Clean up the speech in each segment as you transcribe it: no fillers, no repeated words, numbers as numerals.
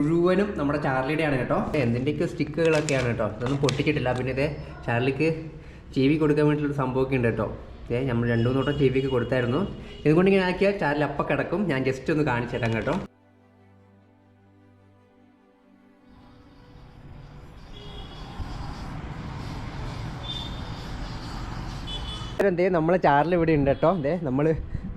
മുഴുവനും നമ്മുടെ ചാർലിയുടെയാണ് കേട്ടോ. എന്തിൻ്റെയൊക്കെ സ്റ്റിക്കുകളൊക്കെയാണ് കേട്ടോ. ഇതൊന്നും പൊട്ടിച്ചിട്ടില്ല. പിന്നെ ഇത് ചാർലിക്ക് ചെവി കൊടുക്കാൻ വേണ്ടിയിട്ടുള്ള സംഭവമൊക്കെ ഉണ്ട് കേട്ടോ. നമ്മൾ 2-3 വട്ടം ചെവിക്ക് കൊടുത്തായിരുന്നു. ഇതുകൊണ്ട് ഇങ്ങനെ ആക്കിയാൽ ചാർലി അപ്പം കിടക്കും. ഞാൻ ജസ്റ്റ് ഒന്ന് കാണിച്ചു തരാം കേട്ടോ. നമ്മളെ ചാർലി ഇവിടെ ഉണ്ട് കേട്ടോ. നമ്മൾ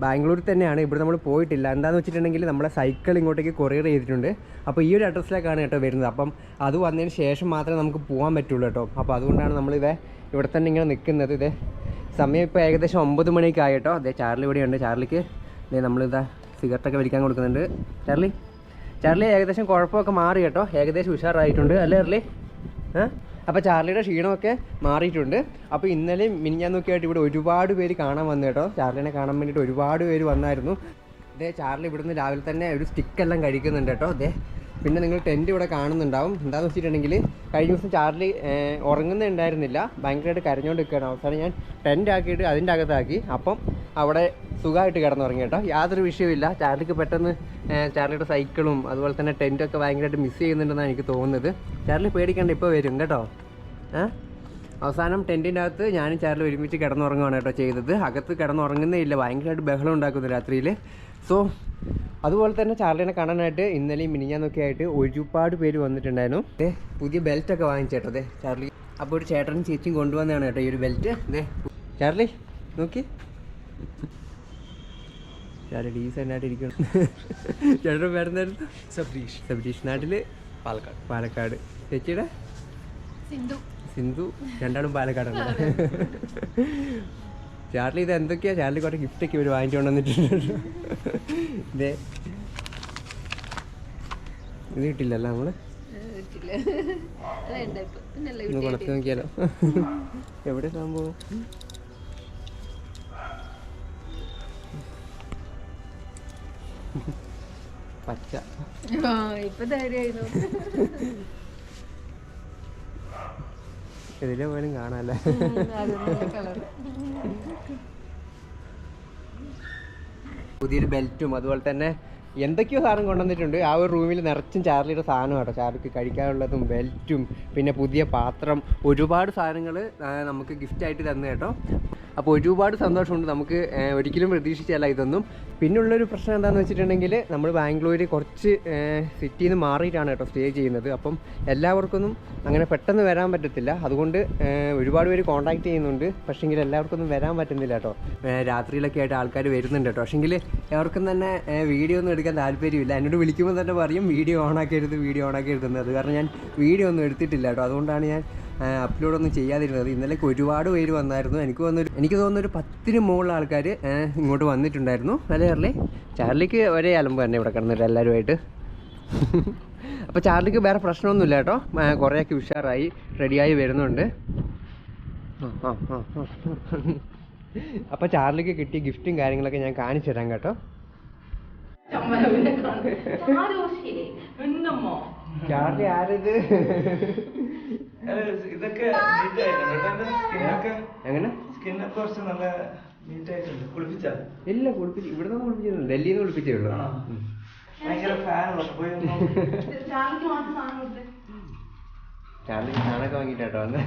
ബാംഗ്ലൂരിൽ തന്നെയാണ്. ഇവിടെ നമ്മൾ പോയിട്ടില്ല. എന്താണെന്ന് വെച്ചിട്ടുണ്ടെങ്കിൽ നമ്മളെ സൈക്കിൾ ഇങ്ങോട്ടേക്ക് കൊറിയർ ചെയ്തിട്ടുണ്ട്. അപ്പോൾ ഈ ഒരു അഡ്രസ്സിലേക്കാണ് കേട്ടോ വരുന്നത്. അപ്പം അത് വന്നതിന് ശേഷം മാത്രമേ നമുക്ക് പോകാൻ പറ്റുള്ളൂ കേട്ടോ. അപ്പോൾ അതുകൊണ്ടാണ് നമ്മളിത് ഇവിടെ തന്നെ ഇങ്ങനെ നിൽക്കുന്നത്. സമയം ഇപ്പോൾ ഏകദേശം 9 മണിയൊക്കെ ആയി കേട്ടോ. ചാർലി ഇവിടെയുണ്ട്. ചാർലിക്ക് നമ്മളിതാ സിഗരറ്റൊക്കെ വലിക്കാൻ കൊടുക്കുന്നുണ്ട്. ചാർലി ഏകദേശം കുഴപ്പമൊക്കെ മാറി കേട്ടോ. ഏകദേശം ഉഷാറായിട്ടുണ്ട് അല്ലേ ചാർലി? അപ്പോൾ ചാർലിയുടെ ക്ഷീണമൊക്കെ മാറിയിട്ടുണ്ട്. അപ്പോൾ ഇന്നലെയും മിനിഞ്ഞാന്നൊക്കെ ആയിട്ട് ഇവിടെ ഒരുപാട് പേര് കാണാൻ വന്നു കേട്ടോ. ചാർലിനെ കാണാൻ വേണ്ടിയിട്ട് ഒരുപാട് പേര് വന്നായിരുന്നു. ചാർലി ഇവിടുന്ന് രാവിലെ തന്നെ ഒരു സ്റ്റിക്കെല്ലാം കഴിക്കുന്നുണ്ട് കേട്ടോ. പിന്നെ നിങ്ങൾ ടെൻറ്റ് ഇവിടെ കാണുന്നുണ്ടാവും. എന്താണെന്ന് വെച്ചിട്ടുണ്ടെങ്കിൽ കഴിഞ്ഞ ദിവസം ചാർലി ഉറങ്ങുന്നുണ്ടായിരുന്നില്ല. ഭയങ്കരമായിട്ട് കരഞ്ഞുകൊണ്ട് നിൽക്കുകയാണ്. അവസാനം ഞാൻ ടെൻറ്റ് ആക്കിയിട്ട് അതിൻ്റെ അകത്താക്കി. അപ്പം അവിടെ സുഖമായിട്ട് കിടന്നുറങ്ങി കേട്ടോ. യാതൊരു വിഷയമില്ല. ചാർലിക്ക് പെട്ടെന്ന് ചാർലിയുടെ സൈക്കിളും അതുപോലെ തന്നെ ടെൻറ്റൊക്കെ ഭയങ്കരമായിട്ട് മിസ് ചെയ്യുന്നുണ്ടെന്നാണ് എനിക്ക് തോന്നുന്നത്. ചാർലി പേടിക്കണ്ട, ഇപ്പോൾ വരും കേട്ടോ. അവസാനം ടെൻറ്റിൻ്റെ അകത്ത് ഞാനും ചാർലി ഒരുമിച്ച് കിടന്നുറങ്ങുകയാണ് കേട്ടോ ചെയ്തത്. അകത്ത് കിടന്നുറങ്ങുന്നേ ഇല്ല. ഭയങ്കരമായിട്ട് ബഹളം ഉണ്ടാക്കുന്നു രാത്രിയിൽ. സോ അതുപോലെ തന്നെ ചാർലിനെ കാണാനായിട്ട് ഇന്നലെയും മിനിഞ്ഞാന്നൊക്കെ ആയിട്ട് ഒരുപാട് പേര് വന്നിട്ടുണ്ടായിരുന്നു. പുതിയ ബെൽറ്റൊക്കെ വാങ്ങിച്ചേട്ടോ ചാർലി. അപ്പോൾ ഒരു ചേട്ടനും ചേച്ചിയും കൊണ്ടുവന്നതാണ് കേട്ടോ ഈ ഒരു ബെൽറ്റ്. ചാർലി നോക്കി, ചാർലി ഡീസൻ്റായിട്ട് ഇരിക്കണം. ചേട്ടൻ പേരെന്തായിരുന്നു? സബരീഷ്. നാട്ടിൽ പാലക്കാട്. ചേച്ചിയുടെ സിന്ധു. രണ്ടാളും പാലക്കാടാണ്. ചാർലി ഇത് എന്തൊക്കെയാണ്? ചാർലി കുറേ ഗിഫ്റ്റൊക്കെ ഇവർ വാങ്ങിച്ചുകൊണ്ട് വന്നിട്ടുണ്ട്. ഇത് കിട്ടില്ലല്ലോ നമ്മള്. ഒന്ന് കൊളത്ത് നോക്കിയാലോ? എവിടെ സംഭവം? പച്ച. ഇതിലെ പോലും കാണാല്ലേ. പുതിയൊരു ബെൽറ്റും അതുപോലെ തന്നെ എന്തൊക്കെയോ സാധനം കൊണ്ടുവന്നിട്ടുണ്ട്. ആ ഒരു റൂമിൽ നിറച്ചും ചാർലിയുടെ സാധനം കേട്ടോ. ചാർലിക്ക് കഴിക്കാനുള്ളതും ബെൽറ്റും പിന്നെ പുതിയ പാത്രം, ഒരുപാട് സാധനങ്ങൾ നമുക്ക് ഗിഫ്റ്റായിട്ട് തന്നു കേട്ടോ. അപ്പോൾ ഒരുപാട് സന്തോഷമുണ്ട്. നമുക്ക് ഒരിക്കലും പ്രതീക്ഷിച്ചല്ല ഇതൊന്നും. പിന്നുള്ളൊരു പ്രശ്നം എന്താണെന്ന് വെച്ചിട്ടുണ്ടെങ്കിൽ നമ്മൾ ബാംഗ്ലൂർ കുറച്ച് സിറ്റിയിൽ നിന്ന് മാറിയിട്ടാണ് കേട്ടോ സ്റ്റേ ചെയ്യുന്നത്. അപ്പം എല്ലാവർക്കൊന്നും അങ്ങനെ പെട്ടെന്ന് വരാൻ പറ്റത്തില്ല. അതുകൊണ്ട് ഒരുപാട് പേര് കോൺടാക്ട് ചെയ്യുന്നുണ്ട്. പക്ഷേങ്കിൽ എല്ലാവർക്കൊന്നും വരാൻ പറ്റുന്നില്ല കേട്ടോ. രാത്രിയിലൊക്കെ ആയിട്ട് ആൾക്കാർ വരുന്നുണ്ട് കേട്ടോ. പക്ഷേങ്കിൽ അവർക്കും തന്നെ വീഡിയോ ഒന്നും എടുക്കാൻ താല്പര്യമില്ല. എന്നോട് വിളിക്കുമ്പോൾ തന്നെ പറയും വീഡിയോ ഓണാക്കരുത്. അത് കാരണം ഞാൻ വീഡിയോ ഒന്നും എടുത്തിട്ടില്ല കേട്ടോ. അതുകൊണ്ടാണ് ഞാൻ അപ്ലോഡൊന്നും ചെയ്യാതിരുന്നത്. ഇന്നലേക്ക് ഒരുപാട് പേര് വന്നായിരുന്നു. എനിക്ക് തോന്നുന്നു ഒരു 10-ന് മുകളിൽ ആൾക്കാർ ഇങ്ങോട്ട് വന്നിട്ടുണ്ടായിരുന്നു. അല്ലേ ചാർലി? ചാർലിക്ക് ഒരേ അലമ്പ് തന്നെ ഇവിടെ കിടന്നിട്ട് എല്ലാവരുമായിട്ട്. അപ്പോൾ ചാർലിക്ക് വേറെ പ്രശ്നമൊന്നുമില്ല കേട്ടോ. കുറേയൊക്കെ ഉഷാറായി റെഡിയായി വരുന്നുണ്ട്. അപ്പോൾ ചാർലിക്ക് കിട്ടിയ ഗിഫ്റ്റും കാര്യങ്ങളൊക്കെ ഞാൻ കാണിച്ചു തരാം കേട്ടോ. ചാർലി ആരിത്? ഇതൊക്കെ എങ്ങനെ? ഇല്ല, കുളിപ്പിച്ചു. ഇവിടുന്ന് കുളിപ്പിച്ചിട്ടുണ്ട്. ഡൽഹിയിൽ നിന്ന് കുളിപ്പിച്ചേ ഉള്ളൂ. ചാർലി സാധനമൊക്കെ വാങ്ങിട്ടോ വന്ന്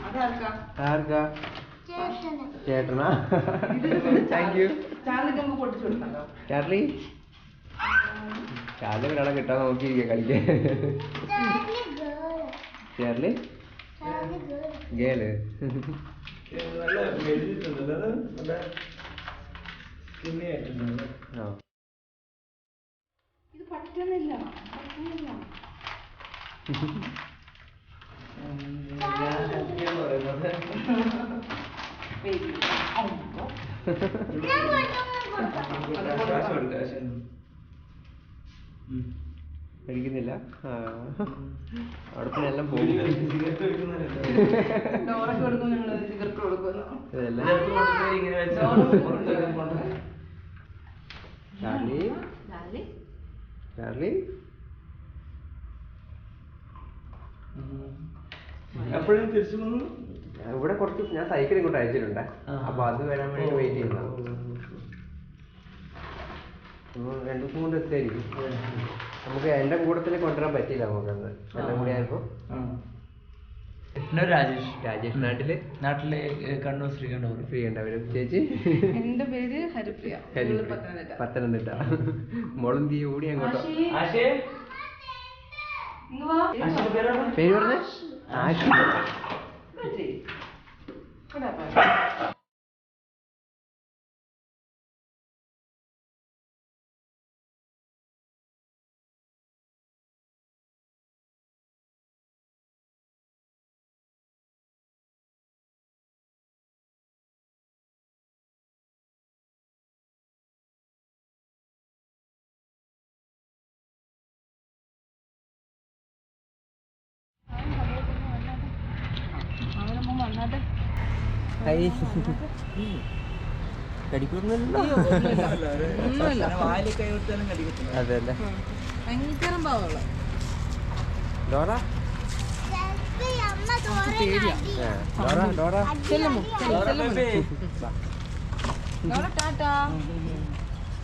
അവിടെ ആർക്കാ? ചേട്ടനാ? Thank you. ചാർലി ഒരാളെ കിട്ടാൻ നോക്കിയിരിക്കുക കളിക്കാൻ. ചാർലി ഗേള് ഇത് പറ്റുന്നില്ല. കഴിക്കുന്നില്ല. അവിടെ പിന്നെ എല്ലാം പോകും. ചാർലി എപ്പോഴും തിരിച്ചു വന്നു. ഇവിടെ കുറച്ച് ഞാൻ സൈക്കിൾ ഇങ്ങോട്ട് അയച്ചിട്ടുണ്ട്. അപ്പൊ അത് വരാൻ വേണ്ടി വെയിറ്റ് ചെയ്യുന്നു. 2 ദിവസം കൊണ്ട് എത്തിയായിരിക്കും. നമുക്ക് എൻ്റെ കൂടെ തന്നെ കൊണ്ടുവരാൻ പറ്റിയില്ല നമുക്കന്ന് എല്ലാം കൂടി ആയപ്പോൾ. രാജേഷ് നാട്ടില് കണ്ണൂർ ശ്രീകണ്ഠപുരം. ചേച്ചി എന്റെ പേര് ഹരിപ്രിയ, പത്തനംതിട്ട. മോളും തീ ഓടി അങ്ങോട്ടോ. പേര് പറഞ്ഞേ? ആശി. കടിക്കുന്നല്ലോ. അതെല്ലേ ഭയങ്കര പാവമുള്ള ഡോറ.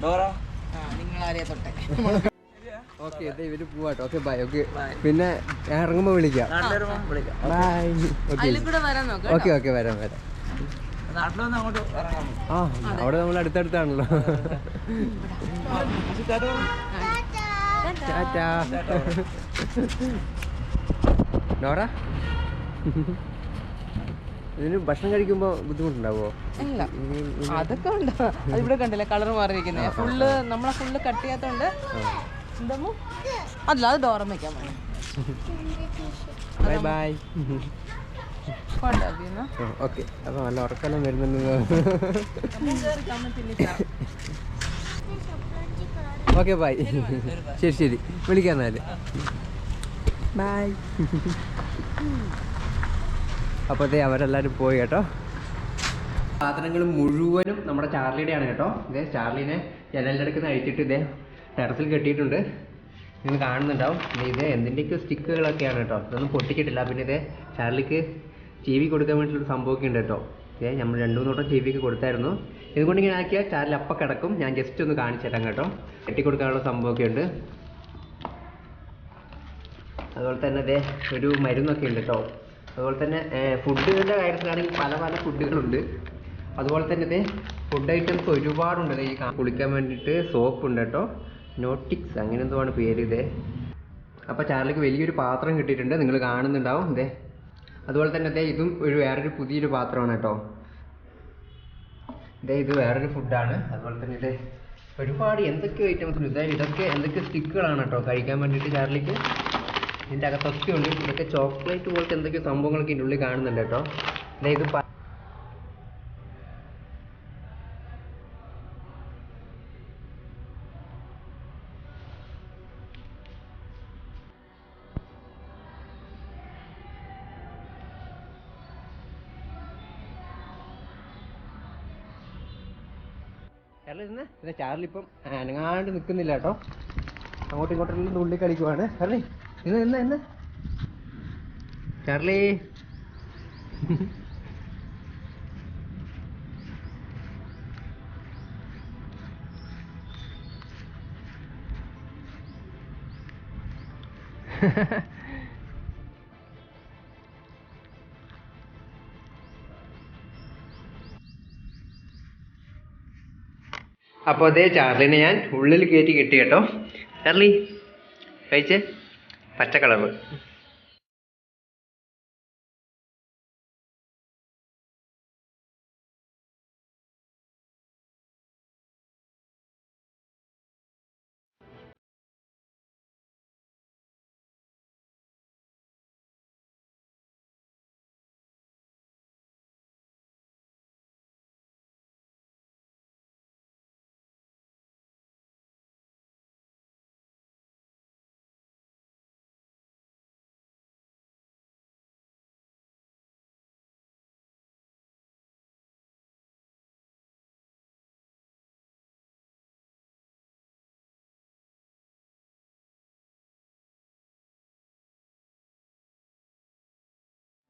ഡോറ നിങ്ങളാരെയാ തൊട്ടെ. ഓക്കെ ഇവര് പോവാട്ടോ. Okay bye. ഓക്കെ പിന്നെ ഞാൻ ഇറങ്ങുമ്പോ വിളിക്കാം. ബൈ. ഓക്കെ ഓക്കെ വരാം. ആ അവിടെ നമ്മൾ അടുത്തടുത്താണല്ലോ. ഡോറ ഇതിന് ഭക്ഷണം കഴിക്കുമ്പോ ബുദ്ധിമുട്ടുണ്ടാവോ? ഇല്ല, അതൊക്കെ ഉണ്ട്. അതിവിടെ കണ്ടില്ലേ കളർ മാറിയിരിക്കുന്നത്. ഫുള്ള് നമ്മളെ ഫുള്ള് കട്ട് ചെയ്യാത്തോണ്ട് എന്താ അല്ല അത് ഡോറം വെക്കാൻ വേണം. Bye bye. ഓക്കെ, അപ്പൊ നല്ല ഉറക്കെല്ലാം വരുന്നുണ്ട്. Okay bye. ശരി വിളിക്കാം എന്നാല്. ബൈ. അപ്പോൾ അതെ അവരെല്ലാവരും പോയി കേട്ടോ. സാധനങ്ങൾ മുഴുവനും നമ്മുടെ ചാർലിയുടെയാണ് കേട്ടോ. ഇതേ ചാർലിനെ ജനലിൻ്റെ അടുക്കുന്ന അഴിച്ചിട്ട് ഇതേ ടെറസിൽ കെട്ടിയിട്ടുണ്ട്. നിങ്ങൾ കാണുന്നുണ്ടാവും. ഇത് എന്തിൻ്റെയൊക്കെ സ്റ്റിക്കുകളൊക്കെയാണ് കേട്ടോ. ഇതൊന്നും പൊട്ടിച്ചിട്ടില്ല. പിന്നെ ഇതേ ചാർലിക്ക് ടി വി കൊടുക്കാൻ വേണ്ടിയിട്ടൊരു സംഭവമൊക്കെ ഉണ്ട് കേട്ടോ. ഇതേ നമ്മൾ 2-3 വട്ടം ടി വിക്ക് കൊടുത്തായിരുന്നു. ഇതുകൊണ്ട് ഇങ്ങനെ ആക്കിയാൽ ചാർലി അപ്പം കിടക്കും. ഞാൻ ജസ്റ്റ് ഒന്ന് കാണിച്ചു തരാം കേട്ടോ. കെട്ടിക്കൊടുക്കാനുള്ള സംഭവമൊക്കെ ഉണ്ട്. അതുപോലെ തന്നെ ഇതേ ഒരു മരുന്നൊക്കെ ഉണ്ട് കേട്ടോ. അതുപോലെ തന്നെ ഫുഡുകളുടെ കാര്യത്തിലാണെങ്കിൽ പല ഫുഡുകളുണ്ട്. അതുപോലെ തന്നെ ഇതേ ഫുഡ് ഐറ്റംസ് ഒരുപാടുണ്ട്. ഈ കുളിക്കാൻ വേണ്ടിയിട്ട് സോപ്പ് ഉണ്ട് കേട്ടോ. നോട്ടിക്സ് അങ്ങനെ എന്തോ ആണ് പേര്. ഇതേ അപ്പോൾ ചാർലിക്ക് വലിയൊരു പാത്രം കിട്ടിയിട്ടുണ്ട്. നിങ്ങൾ കാണുന്നുണ്ടാവും. ഇതേ അതുപോലെ തന്നെ ഇതേ ഇതും വേറൊരു പുതിയൊരു പാത്രമാണ് കേട്ടോ. ഇതേ ഇത് വേറൊരു ഫുഡാണ്. അതുപോലെ തന്നെ ഇതേ ഒരുപാട് എന്തൊക്കെയോ ഐറ്റംസ് ഉണ്ട്. ഇതൊക്കെ എന്തൊക്കെ സ്റ്റിക്കുകളാണ് കേട്ടോ കഴിക്കാൻ വേണ്ടിയിട്ട് ചാർലിക്ക്. ഇതിൻ്റെ അകത്തൊക്കെ ഉണ്ട്. ഇതൊക്കെ ചോക്ലേറ്റ് പോലത്തെ എന്തൊക്കെയോ സംഭവങ്ങളൊക്കെ ഇതിൻ്റെ ഉള്ളിൽ കാണുന്നുണ്ട് കേട്ടോ. ഇത് ചാർലി ഇപ്പം അനങ്ങാണ്ട് നിൽക്കുന്നില്ല കേട്ടോ. അങ്ങോട്ടും ഇങ്ങോട്ടും തുള്ളി കളിക്കുവാണ്. ചാർലി ഇന്ന് ചാർലി അപ്പോൾ അതേ ചാർലിനെ ഞാൻ ഉള്ളിൽ കയറ്റി കിട്ടി കേട്ടോ. ചാർലി കഴിച്ച് പച്ച കളറ്.